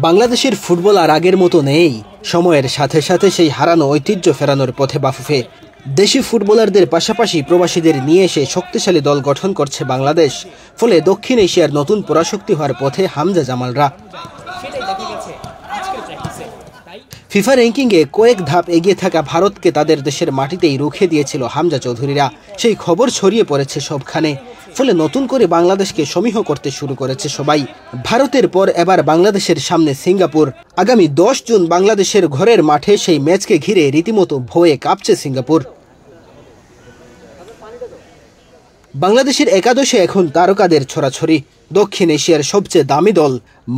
বাংলাদেশের ফুটবল আর আগের মতো নেই। সময়ের সাথে সাথে সেই হারানো ঐতিহ্য ফেরানোর পথে বাফুফে। দেশি ফুটবলারদের পাশাপাশি প্রবাসীদের নিয়ে এসে শক্তিশালী দল গঠন করছে বাংলাদেশ। ফলে দক্ষিণ এশিয়ার নতুন পরাশক্তি হওয়ার পথে হামজা জামালরা। ফিফা র্যাঙ্কিংয়ে কয়েক ধাপ এগিয়ে থাকা ভারতকে তাদের দেশের মাটিতেই রুখে দিয়েছিল হামজা চৌধুরীরা। সেই খবর ছড়িয়ে পড়েছে সবখানে। ফলে নতুন করে বাংলাদেশকে সমীহ করতে শুরু করেছে সবাই। ভারতের পর এবার বাংলাদেশের সামনে সিঙ্গাপুর। আগামী 10 জুন বাংলাদেশের ঘরের মাঠে সেই ম্যাচকে ঘিরে রীতিমতো ভয়ে কাঁপছে সিঙ্গাপুর। বাংলাদেশের একাদশে এখন তারকাদের ছড়াছড়ি। দক্ষিণ এশিয়ার সবচেয়ে দামি দল।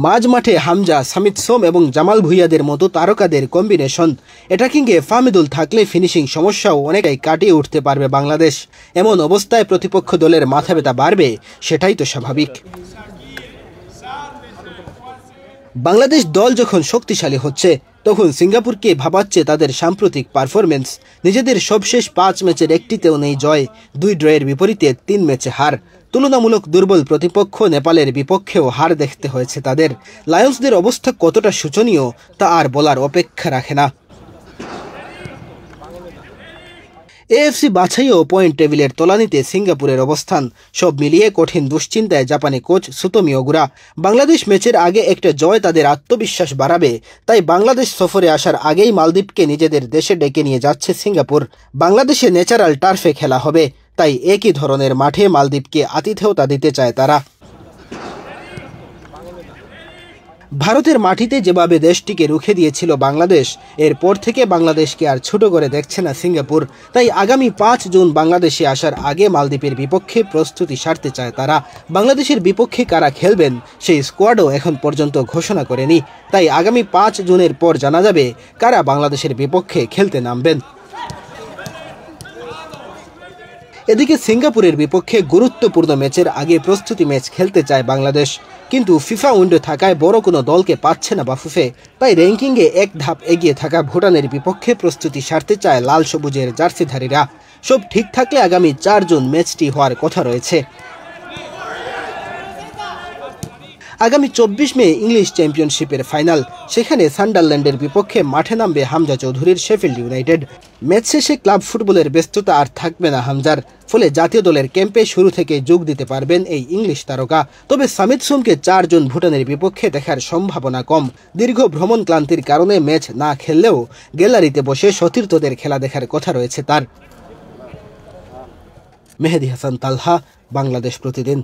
মাঝ মাঠে হামজা, সামিত সোম এবং জামাল ভুইয়াদের মতো তারকাদের কম্বিনেশন। অ্যাটাকিংয়ে ফাহমিদুল থাকলে ফিনিশিং সমস্যাও অনেকটাই কাটিয়ে উঠতে পারবে বাংলাদেশ। এমন অবস্থায় প্রতিপক্ষ দলের মাথা ব্যথা বাড়বে, সেটাই তো স্বাভাবিক। বাংলাদেশ দল যখন শক্তিশালী হচ্ছে, তখন সিঙ্গাপুরকে ভাবাচ্ছে তাদের সাম্প্রতিক পারফরমেন্স। নিজেদের সবশেষ 5 ম্যাচের একটিতেও নেই জয়, 2 ড্রয়ের বিপরীতে 3 ম্যাচে হার। তুলনামূলক দুর্বল প্রতিপক্ষ নেপালের বিপক্ষেও হার দেখতে হয়েছে তাদের। লায়ন্সদের অবস্থা কতটা শোচনীয় তা আর বলার অপেক্ষা রাখে না। এএফসি বাছাইও পয়েন্ট টেবিলের তলানিতে সিঙ্গাপুরের অবস্থান। সব মিলিয়ে কঠিন দুশ্চিন্তায় জাপানি কোচ সুতোমি ওগুরা। বাংলাদেশ ম্যাচের আগে একটা জয় তাদের আত্মবিশ্বাস বাড়াবে। তাই বাংলাদেশ সফরে আসার আগেই মালদ্বীপকে নিজেদের দেশে ডেকে নিয়ে যাচ্ছে সিঙ্গাপুর। বাংলাদেশে ন্যাচারাল টার্ফে খেলা হবে, তাই একই ধরনের মাঠে মালদ্বীপকে আতিথেয়তা দিতে চায় তারা। ভারতের মাটিতে যেভাবে দেশটিকে রুখে দিয়েছিল বাংলাদেশ, এরপর থেকে বাংলাদেশকে আর ছোট করে দেখছে না সিঙ্গাপুর। তাই আগামী 5 জুন বাংলাদেশে আসার আগে মালদ্বীপের বিপক্ষে প্রস্তুতি সারতে চায় তারা। বাংলাদেশের বিপক্ষে কারা খেলবেন সেই স্কোয়াডও এখন পর্যন্ত ঘোষণা করেনি। তাই আগামী 5 জুনের পর জানা যাবে কারা বাংলাদেশের বিপক্ষে খেলতে নামবেন। এদিকে সিঙ্গাপুরের বিপক্ষে গুরুত্বপূর্ণ ম্যাচের আগে প্রস্তুতি ম্যাচ খেলতে চায় বাংলাদেশ। কিন্তু ফিফা উইন্ডো থাকায় বড় কোনো দলকে পাচ্ছে না বাফুফে। তাই র্যাঙ্কিংয়ে এক ধাপ এগিয়ে থাকা ভুটানের বিপক্ষে প্রস্তুতি সারতে চায় লাল সবুজের জার্সিধারীরা। সব ঠিক থাকলে আগামী 4 জুন ম্যাচটি হওয়ার কথা রয়েছে। আগামী 24 মে ইংলিশ চ্যাম্পিয়নশিপের ফাইনাল। সেখানে সান্ডারল্যান্ডের বিপক্ষে মাঠে নামবে হামজা চৌধুরীর শেফিল্ড ইউনাইটেড। ম্যাচ শেষে ক্লাব ফুটবলের ব্যস্ততা আর থাকবে না হামজার। ফলে জাতীয় দলের ক্যাম্পে শুরু থেকে যোগ দিতে পারবেন এই ইংলিশ তারকা। তবে সামিত সোমকে 4 জুন ভুটানের বিপক্ষে দেখার সম্ভাবনা কম। দীর্ঘ ভ্রমণ ক্লান্তির কারণে ম্যাচ না খেললেও গ্যালারিতে বসে সতীর্থদের খেলা দেখার কথা রয়েছে তার। মেহেদী হাসান তালহা, বাংলাদেশ প্রতিদিন।